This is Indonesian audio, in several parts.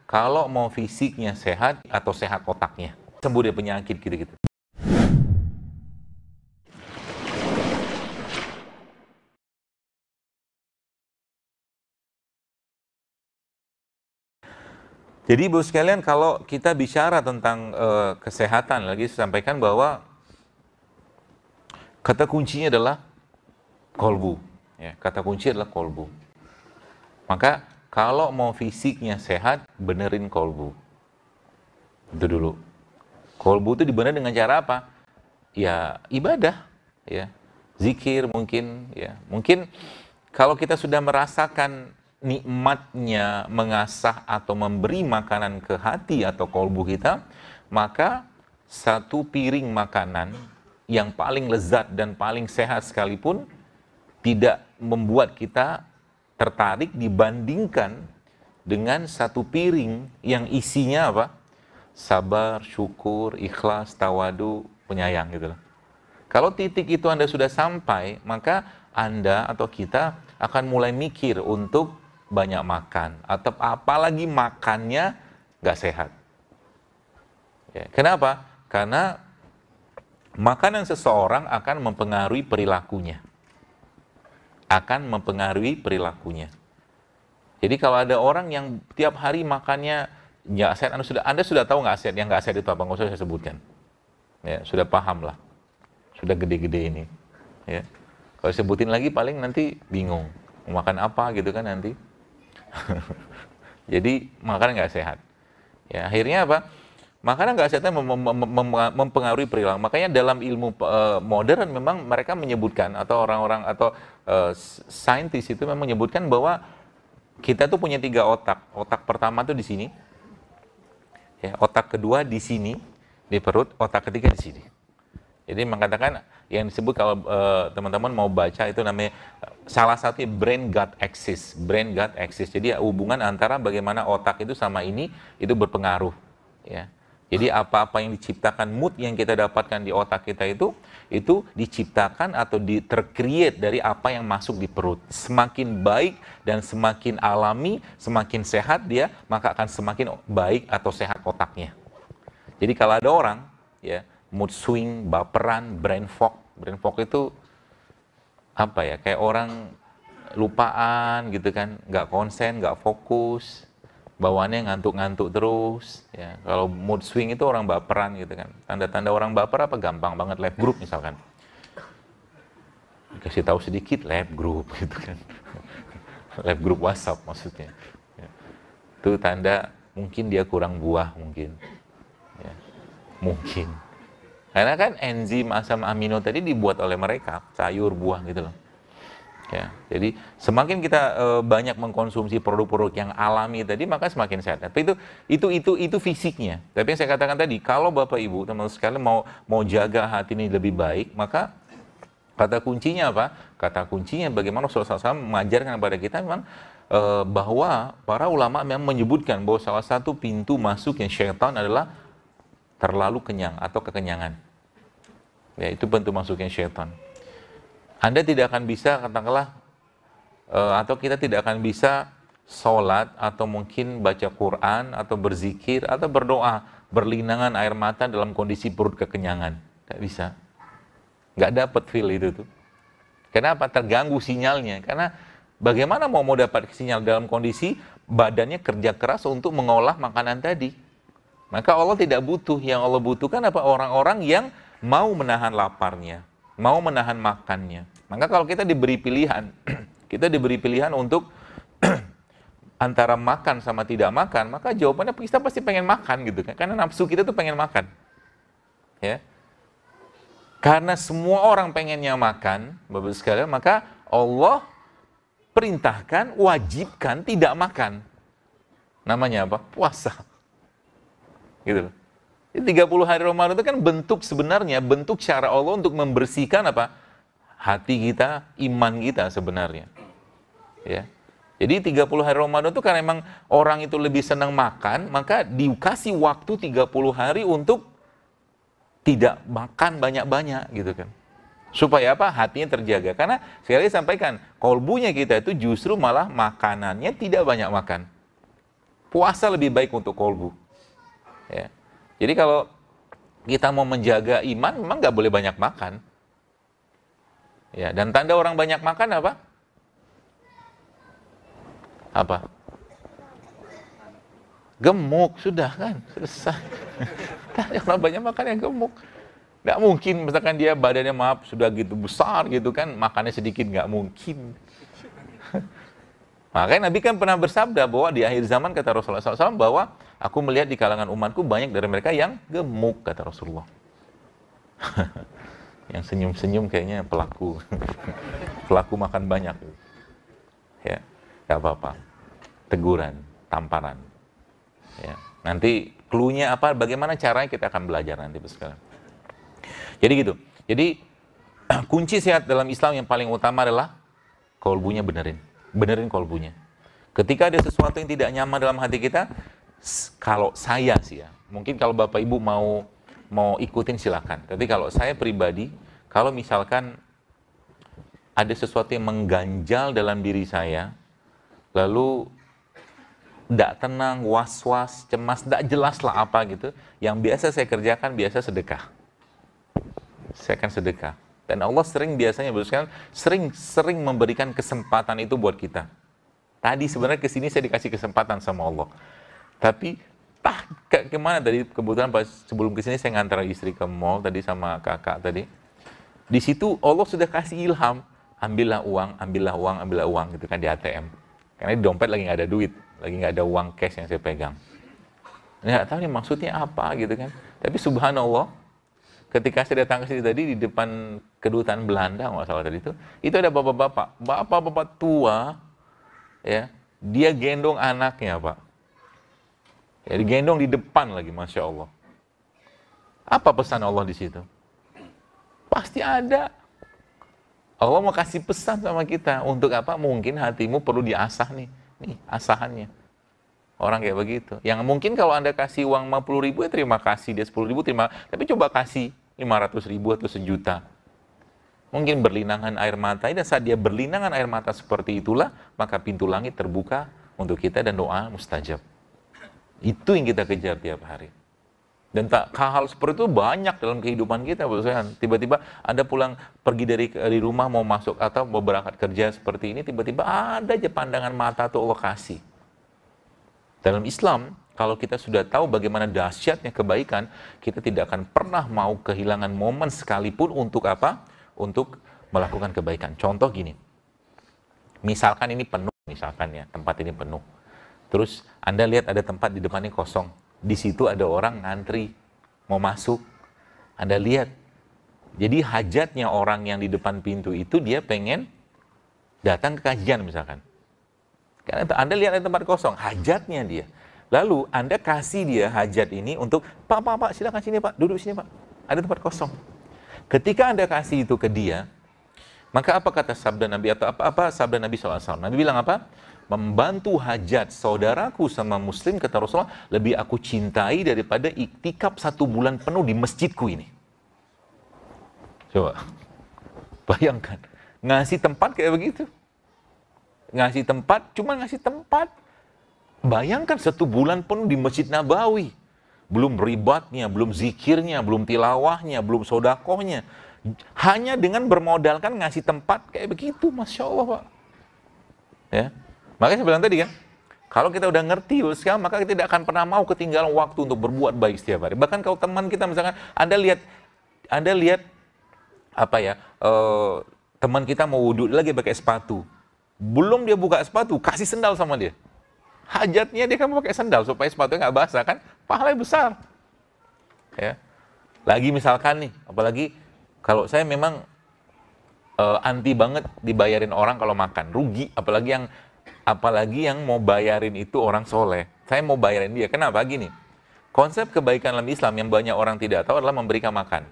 kalau mau fisiknya sehat atau sehat otaknya, sembuh dari penyakit gitu-gitu. Jadi Ibu sekalian, kalau kita bicara tentang kesehatan, lagi saya sampaikan bahwa kata kuncinya adalah kolbu. Ya, kata kunci adalah kolbu. Maka kalau mau fisiknya sehat, benerin kolbu. Itu dulu. Kolbu itu dibenerin dengan cara apa? Ya ibadah, ya zikir mungkin, ya mungkin kalau kita sudah merasakan nikmatnya mengasah atau memberi makanan ke hati atau kolbu kita, maka satu piring makanan yang paling lezat dan paling sehat sekalipun tidak membuat kita tertarik dibandingkan dengan satu piring yang isinya apa? Sabar, syukur, ikhlas, tawadu, penyayang gitu loh. Kalau titik itu Anda sudah sampai, maka Anda atau kita akan mulai mikir untuk banyak makan, atau apalagi makannya nggak sehat. Ya, kenapa? Karena makanan seseorang akan mempengaruhi perilakunya. Akan mempengaruhi perilakunya. Jadi kalau ada orang yang tiap hari makannya nggak sehat, Anda sudah tahu nggak sehat, yang nggak sehat itu apa? Nggak usah saya sebutkan. Ya, sudah paham lah. Sudah gede-gede ini. Ya. Kalau sebutin lagi paling nanti bingung. Mau makan apa gitu kan nanti. Jadi makanan nggak sehat. Ya, akhirnya apa? Makanan nggak sehat mempengaruhi perilaku. Makanya dalam ilmu modern memang mereka menyebutkan, atau orang-orang atau saintis itu memang menyebutkan bahwa kita tuh punya 3 otak. Otak pertama tuh di sini. Ya, otak kedua di sini, di perut. Otak ketiga di sini. Jadi mengatakan yang disebut kalau teman-teman mau baca itu namanya salah satunya brain gut axis. Brain gut axis. Jadi hubungan antara bagaimana otak itu sama ini itu berpengaruh. Ya. Jadi apa-apa yang diciptakan, mood yang kita dapatkan di otak kita itu diciptakan atau tercreate dari apa yang masuk di perut. Semakin baik dan semakin alami, semakin sehat dia, maka akan semakin baik atau sehat otaknya. Jadi kalau ada orang, ya, mood swing, baperan, brain fog. Brain fog itu apa ya? Kayak orang lupaan gitu kan, nggak konsen, nggak fokus, bawaannya ngantuk-ngantuk terus. Ya, kalau mood swing itu orang baperan gitu kan. Tanda-tanda orang baper apa? Gampang banget lab group misalkan. Dikasih tahu sedikit lab group gitu kan. Lab group WhatsApp maksudnya. Ya. Itu tanda mungkin dia kurang buah mungkin. Ya. Mungkin. Karena kan enzim asam amino tadi dibuat oleh mereka, sayur, buah gitu loh. Ya, jadi semakin kita banyak mengkonsumsi produk-produk yang alami tadi, maka semakin sehat. Tapi itu fisiknya. Tapi yang saya katakan tadi, kalau Bapak Ibu teman-teman sekalian mau jaga hati ini lebih baik, maka kata kuncinya apa? Kata kuncinya bagaimana Rasulullah SAW mengajarkan kepada kita memang bahwa para ulama memang menyebutkan bahwa salah satu pintu masuknya syaitan adalah terlalu kenyang atau kekenyangan. Ya, itu pintu masuknya syaitan. Anda tidak akan bisa, katakanlah, atau kita tidak akan bisa sholat, atau mungkin baca Quran, atau berzikir, atau berdoa, berlinangan air mata dalam kondisi perut kekenyangan. Tidak bisa. Nggak dapat feel itu tuh. Kenapa? Terganggu sinyalnya. Karena bagaimana mau dapat sinyal dalam kondisi badannya kerja keras untuk mengolah makanan tadi. Maka Allah tidak butuh. Yang Allah butuhkan apa? Orang-orang yang mau menahan laparnya, mau menahan makannya. Maka kalau kita diberi pilihan, kita diberi pilihan untuk antara makan sama tidak makan, maka jawabannya kita pasti pengen makan gitu kan. Karena nafsu kita tuh pengen makan. Ya. Karena semua orang pengennya makan, Bapak sekalian, maka Allah perintahkan, wajibkan tidak makan. Namanya apa? Puasa. Gitu loh. 30 hari Ramadan itu kan bentuk cara Allah untuk membersihkan apa? Hati kita, iman kita sebenarnya. Ya. Jadi 30 hari Ramadan itu karena memang orang itu lebih senang makan, maka dikasih waktu 30 hari untuk tidak makan banyak-banyak gitu kan. Supaya apa? Hatinya terjaga. Karena sekali lagi sampaikan, kolbunya kita itu justru malah makanannya tidak banyak makan. Puasa lebih baik untuk kolbu. Ya. Jadi kalau kita mau menjaga iman, memang nggak boleh banyak makan. Ya, dan tanda orang banyak makan apa? Apa? Gemuk, sudah kan? Selesai. Tanda orang banyak makan yang gemuk. Nggak mungkin, misalkan dia badannya maaf sudah gitu besar gitu kan, makannya sedikit, nggak mungkin. Makanya Nabi kan pernah bersabda bahwa di akhir zaman, kata Rasulullah SAW, bahwa aku melihat di kalangan umatku banyak dari mereka yang gemuk, kata Rasulullah. Yang senyum-senyum kayaknya pelaku pelaku makan banyak. Ya, nggak apa-apa. Teguran, tamparan. Ya, nanti clue-nya apa, bagaimana caranya kita akan belajar nanti sekalian. Jadi gitu. Jadi kunci sehat dalam Islam yang paling utama adalah kolbunya benerin. Benerin kolbunya. Ketika ada sesuatu yang tidak nyaman dalam hati kita, kalau saya sih ya, mungkin kalau Bapak Ibu mau ikutin silakan. Tapi kalau saya pribadi, kalau misalkan ada sesuatu yang mengganjal dalam diri saya, lalu tidak tenang, was-was, cemas, tidak jelas lah apa gitu, yang biasa saya kerjakan biasa sedekah. Saya akan sedekah. Dan Allah biasanya sering memberikan kesempatan itu buat kita. Tadi sebenarnya kesini saya dikasih kesempatan sama Allah. Tapi kemana tadi, kebetulan pas sebelum kesini saya ngantar istri ke mall tadi sama kakak tadi. Di situ Allah sudah kasih ilham, ambillah uang gitu kan di ATM. Karena di dompet lagi nggak ada duit, lagi nggak ada uang cash yang saya pegang. Nggak tahu nih maksudnya apa gitu kan. Tapi subhanallah, ketika saya datang ke sini tadi di depan kedutaan Belanda, nggak salah tadi itu ada bapak-bapak tua, ya, dia gendong anaknya Pak, ya, digendong di depan lagi, masya Allah. Apa pesan Allah di situ? Pasti ada. Allah mau kasih pesan sama kita untuk apa? Mungkin hatimu perlu diasah nih asahannya. Orang kayak begitu. Yang mungkin kalau Anda kasih uang 50.000 ya terima kasih, dia 10.000 terima. Tapi coba kasih 500.000 atau 1.000.000. Mungkin berlinangan air mata, dan saat dia berlinangan air mata seperti itulah, maka pintu langit terbuka untuk kita dan doa mustajab. Itu yang kita kejar tiap hari. Dan hal seperti itu banyak dalam kehidupan kita. Tiba-tiba Anda pergi dari rumah mau masuk atau mau berangkat kerja seperti ini, tiba-tiba ada aja pandangan mata atau lokasi. Dalam Islam, kalau kita sudah tahu bagaimana dahsyatnya kebaikan, kita tidak akan pernah mau kehilangan momen sekalipun untuk apa? Untuk melakukan kebaikan. Contoh gini, misalkan ini penuh, misalkan ya, tempat ini penuh. Terus Anda lihat ada tempat di depannya kosong. Di situ ada orang ngantri, mau masuk. Anda lihat. Jadi hajatnya orang yang di depan pintu itu, dia pengen datang ke kajian misalkan. Karena Anda lihat ada tempat kosong, hajatnya dia. Lalu Anda kasih dia hajat ini untuk, Pak, silakan sini Pak, duduk sini Pak. Ada tempat kosong. Ketika Anda kasih itu ke dia, maka apa kata sabda Nabi atau apa sabda Nabi SAW? Nabi bilang apa? Membantu hajat saudaraku sama muslim, kata Rasulullah, lebih aku cintai daripada iktikaf 1 bulan penuh di masjidku ini. Coba, bayangkan, ngasih tempat kayak begitu. Ngasih tempat, cuma ngasih tempat. Bayangkan 1 bulan penuh di Masjid Nabawi. Belum ribatnya, belum zikirnya, belum tilawahnya, belum sodakohnya. Hanya dengan bermodalkan ngasih tempat kayak begitu, Masya Allah Pak. Ya. Makanya saya bilang tadi kan, kalau kita udah ngerti sekarang, maka kita tidak akan pernah mau ketinggalan waktu untuk berbuat baik setiap hari. Bahkan kalau teman kita misalkan, Anda lihat apa ya, teman kita mau wudhu lagi pakai sepatu. Belum dia buka sepatu, kasih sendal sama dia. Hajatnya dia kan mau pakai sendal supaya sepatunya nggak basah kan, pahalanya besar. Ya. Lagi misalkan nih, apalagi kalau saya memang anti banget dibayarin orang kalau makan, rugi. Apalagi yang mau bayarin itu orang soleh. Saya mau bayarin dia. Kenapa? Gini, konsep kebaikan dalam Islam yang banyak orang tidak tahu adalah memberikan makan.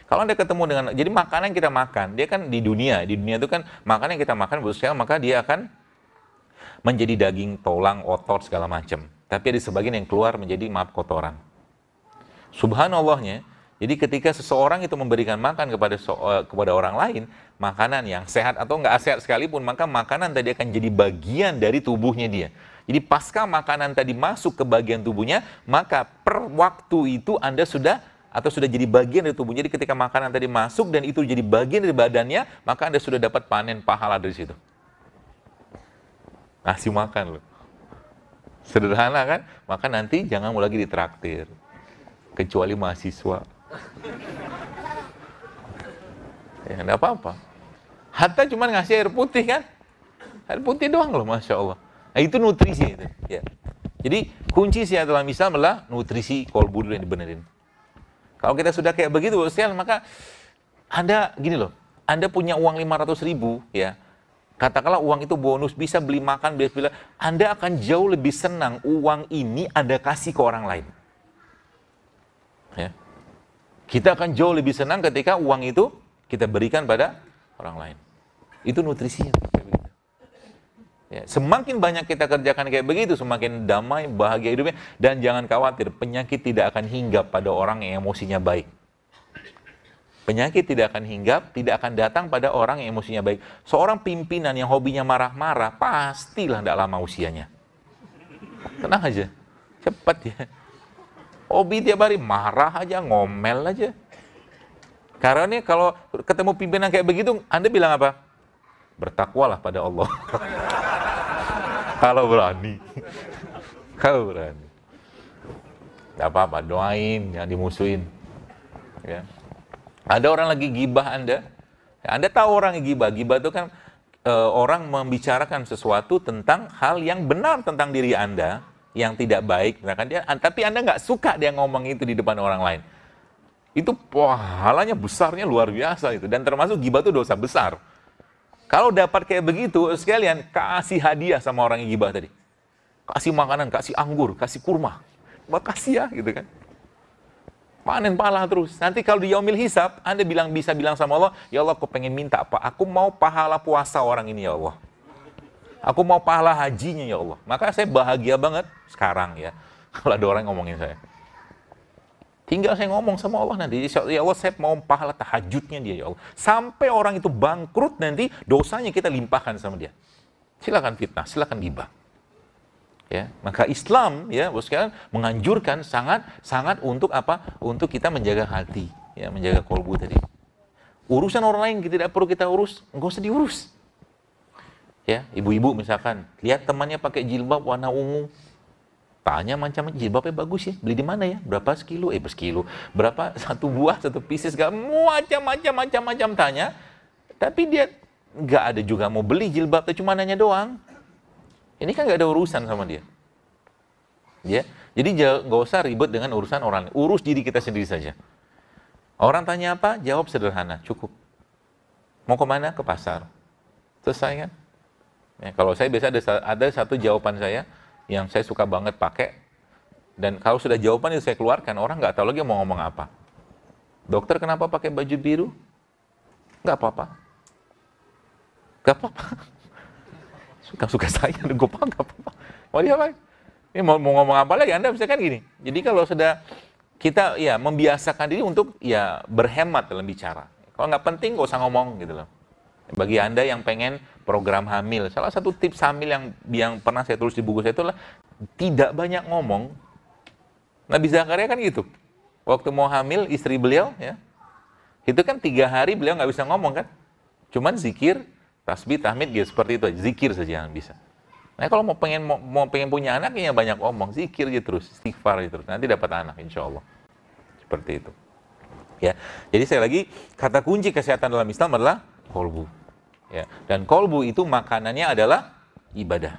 Kalau Anda ketemu dengan, jadi makanan yang kita makan, dia kan di dunia itu kan makanan yang kita makan, maka dia akan menjadi daging, tulang, otot, segala macam. Tapi ada sebagian yang keluar menjadi kotoran. Subhanallahnya, jadi ketika seseorang itu memberikan makan kepada orang lain, makanan yang sehat atau nggak sehat sekalipun, maka makanan tadi akan jadi bagian dari tubuhnya dia. Jadi pasca makanan tadi masuk ke bagian tubuhnya, maka per waktu itu Anda sudah jadi bagian dari tubuh. Jadi ketika makanan tadi masuk dan itu jadi bagian dari badannya, maka Anda sudah dapat panen pahala dari situ. Ngasih makan loh. Sederhana kan? Maka nanti jangan mau lagi ditraktir. Kecuali mahasiswa. Ya enggak apa-apa. Hatta cuma ngasih air putih kan? Air putih doang loh, Masya Allah. Nah, itu nutrisi itu. Ya. Jadi kunci sehat dalam Islam adalah nutrisi kolbu dulu yang dibenerin. Kalau kita sudah kayak begitu, maka Anda gini loh, Anda punya uang 500.000 ya. Katakanlah uang itu bonus, bisa beli makan, bila Anda akan jauh lebih senang uang ini Anda kasih ke orang lain. Ya. Kita akan jauh lebih senang ketika uang itu kita berikan pada orang lain. Itu nutrisinya. Ya, semakin banyak kita kerjakan kayak begitu, semakin damai, bahagia hidupnya. Dan jangan khawatir, penyakit tidak akan hinggap pada orang yang emosinya baik. Penyakit tidak akan hinggap, tidak akan datang pada orang yang emosinya baik. Seorang pimpinan yang hobinya marah-marah, pastilah tidak lama usianya. Tenang aja, cepat ya. Hobi tiap hari marah aja, ngomel aja. Karena ini kalau ketemu pimpinan kayak begitu, Anda bilang apa? Bertakwalah pada Allah. Kalau berani. Kalau berani. Tidak apa-apa, doain, jangan dimusuhin. Ya. Ada orang lagi gibah Anda. Anda tahu orang yang gibah. Gibah itu kan orang membicarakan sesuatu tentang hal yang benar tentang diri Anda, yang tidak baik. Tapi Anda nggak suka dia ngomong itu di depan orang lain. Itu pahalanya besarnya luar biasa itu. Dan termasuk gibah itu dosa besar. Kalau dapat kayak begitu, sekalian kasih hadiah sama orang yang gibah tadi. Kasih makanan, kasih anggur, kasih kurma. Makasih ya, gitu kan. Panen pahala terus. Nanti kalau di yaumil hisab, Anda bisa bilang sama Allah, ya Allah, aku pengen minta apa? Aku mau pahala puasa orang ini ya Allah. Aku mau pahala hajinya ya Allah. Maka saya bahagia banget sekarang ya. Kalau ada orang yang ngomongin saya. Tinggal saya ngomong sama Allah nanti, ya Allah saya mau pahala tahajudnya dia ya Allah. Sampai orang itu bangkrut nanti, dosanya kita limpahkan sama dia. Silakan fitnah, silakan gibah. Ya, maka Islam ya, bos sekalian menganjurkan sangat untuk apa? Untuk kita menjaga hati, ya, menjaga kolbu tadi. Urusan orang lain tidak perlu kita urus, enggak usah diurus. Ya, ibu-ibu misalkan lihat temannya pakai jilbab warna ungu. Tanya macam-macam, jilbabnya bagus ya, beli di mana ya? Berapa sekilo? Berapa? Satu buah, satu pieces, macam-macam tanya. Tapi dia nggak ada juga mau beli jilbab, cuma nanya doang. Ini kan nggak ada urusan sama dia. Ya, jadi nggak usah ribet dengan urusan orang lain. Urus diri kita sendiri saja. Orang tanya apa? Jawab sederhana, cukup. Mau kemana? Ke pasar. Selesai kan? Ya, kalau saya biasa ada satu jawaban saya yang saya suka banget pakai, dan kalau sudah jawaban itu saya keluarkan, orang nggak tahu lagi mau ngomong apa. Dokter kenapa pakai baju biru? Nggak apa-apa. Nggak apa-apa. Suka-suka saya, gue nggak apa-apa. Mau dia apa? Ini mau ngomong apa lagi? Anda bisa kan gini. Jadi kalau sudah kita ya membiasakan diri untuk ya berhemat dalam bicara. Kalau nggak penting nggak usah ngomong gitu loh. Bagi Anda yang pengen program hamil, salah satu tips hamil yang pernah saya tulis di buku saya itu adalah tidak banyak ngomong. Nabi Zakaria kan gitu. Waktu mau hamil istri beliau, ya, itu kan 3 hari beliau nggak bisa ngomong kan. Cuman zikir, tasbih, tahmid, gitu, seperti itu aja. Zikir saja yang bisa. Nah kalau mau pengen punya anak, ya banyak ngomong, zikir gitu terus, istighfar gitu terus. Nanti dapat anak, insya Allah. Seperti itu. Ya, jadi sekali lagi kata kunci kesehatan dalam Islam adalah kolbu. Ya, dan kolbu itu makanannya adalah ibadah.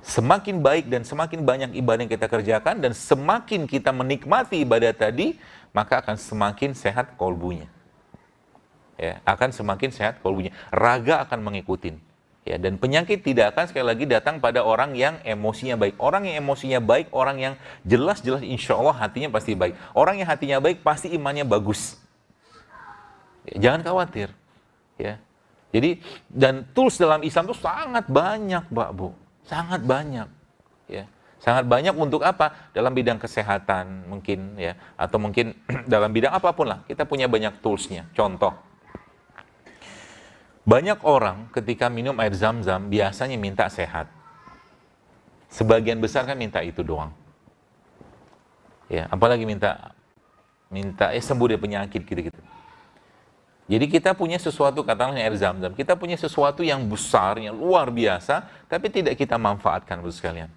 Semakin baik dan semakin banyak ibadah yang kita kerjakan dan semakin kita menikmati ibadah tadi, maka akan semakin sehat kolbunya. Ya, akan semakin sehat kolbunya. Raga akan mengikuti. Ya, dan penyakit tidak akan sekali lagi datang pada orang yang emosinya baik. Orang yang emosinya baik, orang yang jelas-jelas insya Allah hatinya pasti baik. Orang yang hatinya baik pasti imannya bagus. Ya, jangan khawatir. Ya. Jadi dan tools dalam Islam itu sangat banyak, Mbak Bu. Sangat banyak. Ya. Sangat banyak untuk apa? Dalam bidang kesehatan mungkin ya, atau mungkin dalam bidang apapun lah. Kita punya banyak toolsnya. Contoh. Banyak orang ketika minum air zam-zam biasanya minta sehat. Sebagian besar kan minta itu doang. Ya, apalagi minta sembuh dari penyakit gitu-gitu. Jadi kita punya sesuatu, katakanlah air Zam-Zam, kita punya sesuatu yang besar, yang luar biasa, tapi tidak kita manfaatkan, Bapak sekalian.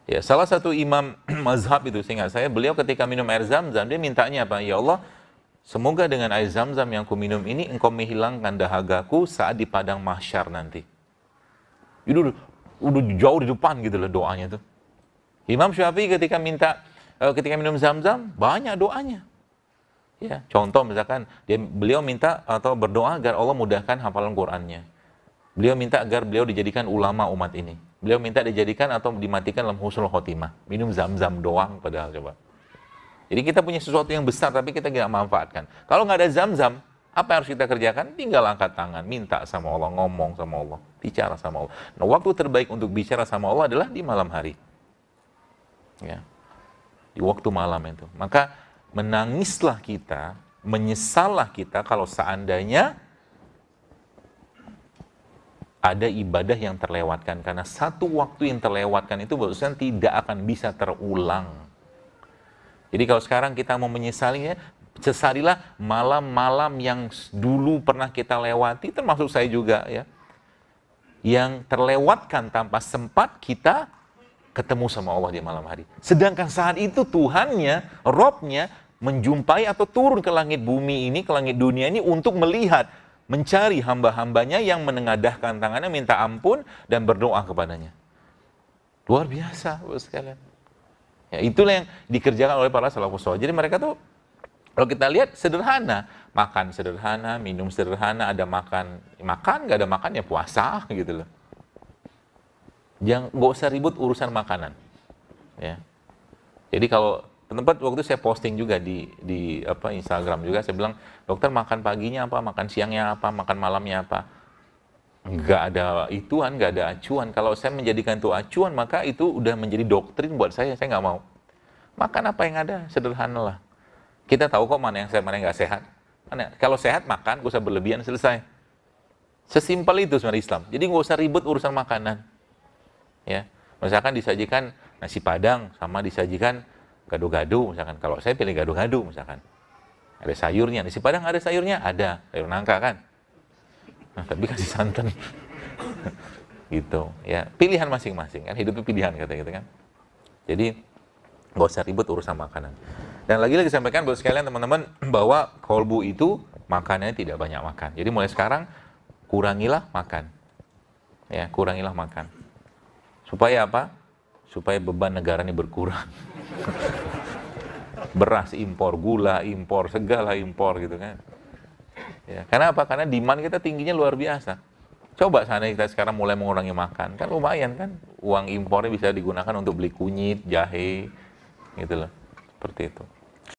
Ya, salah satu imam mazhab itu, seingat saya, beliau ketika minum air Zam-Zam, dia mintanya apa? Ya Allah, semoga dengan air Zam-Zam yang ku minum ini, engkau menghilangkan dahagaku saat di padang mahsyar nanti. Itu udah jauh di depan gitu loh doanya tuh. Imam Syafi'i ketika minum Zam-Zam, banyak doanya. Ya, contoh misalkan beliau minta atau berdoa agar Allah mudahkan hafalan Qur'annya. Beliau minta agar beliau dijadikan ulama umat ini. Beliau minta dijadikan atau dimatikan dalam husnul khotimah. Minum Zam-Zam doang padahal coba. Jadi kita punya sesuatu yang besar tapi kita tidak manfaatkan. Kalau nggak ada Zam-Zam, apa yang harus kita kerjakan? Tinggal angkat tangan, minta sama Allah, ngomong sama Allah, bicara sama Allah. Nah, waktu terbaik untuk bicara sama Allah adalah di malam hari. Ya. Di waktu malam itu. Maka menangislah kita, menyesallah kita kalau seandainya ada ibadah yang terlewatkan. Karena satu waktu yang terlewatkan itu bahkan tidak akan bisa terulang. Jadi kalau sekarang kita mau menyesalinya, sesalilah malam-malam yang dulu pernah kita lewati, termasuk saya juga ya, yang terlewatkan tanpa sempat kita ketemu sama Allah di malam hari. Sedangkan saat itu Tuhannya, Robnya, menjumpai atau turun ke langit bumi ini, ke langit dunia ini untuk melihat, mencari hamba-hambanya yang menengadahkan tangannya, minta ampun, dan berdoa kepadanya. Luar biasa, Bapak sekalian. Ya, itulah yang dikerjakan oleh para salafus saleh. Jadi mereka tuh, kalau kita lihat sederhana, makan sederhana, minum sederhana, ada makan, nggak ada makan ya puasa gitu loh. Jangan, nggak usah ribut urusan makanan. Ya. Jadi kalau tempat waktu saya posting juga di Instagram juga, saya bilang, dokter makan paginya apa, makan siangnya apa, makan malamnya apa. Nggak ada ituan, nggak ada acuan. Kalau saya menjadikan itu acuan, maka itu udah menjadi doktrin buat saya nggak mau. Makan apa yang ada, sederhana lah. Kita tahu kok mana yang sehat, mana yang nggak sehat. Kalau sehat makan, nggak usah berlebihan, selesai. Sesimpel itu sebenarnya Islam. Jadi nggak usah ribut urusan makanan. Ya, misalkan disajikan nasi padang sama disajikan gado-gado, misalkan. Kalau saya pilih gado-gado, misalkan. Ada sayurnya, nasi padang ada sayurnya, ada sayur nangka kan. Nah, tapi kasih santan. Gitu, ya. Pilihan masing-masing kan, hidup itu pilihan kata gitu kan. Jadi nggak usah ribut urusan makanan. Dan lagi-lagi sampaikan buat sekalian teman-teman bahwa kolbu itu makanannya tidak banyak makan. Jadi mulai sekarang kurangilah makan. Ya, kurangilah makan. Supaya apa? Supaya beban negara ini berkurang. Beras impor, gula impor, segala impor gitu kan. Ya, karena apa? Karena demand kita tingginya luar biasa. Coba sana kita sekarang mulai mengurangi makan, kan lumayan kan? Uang impornya bisa digunakan untuk beli kunyit, jahe, gitu loh. Seperti itu.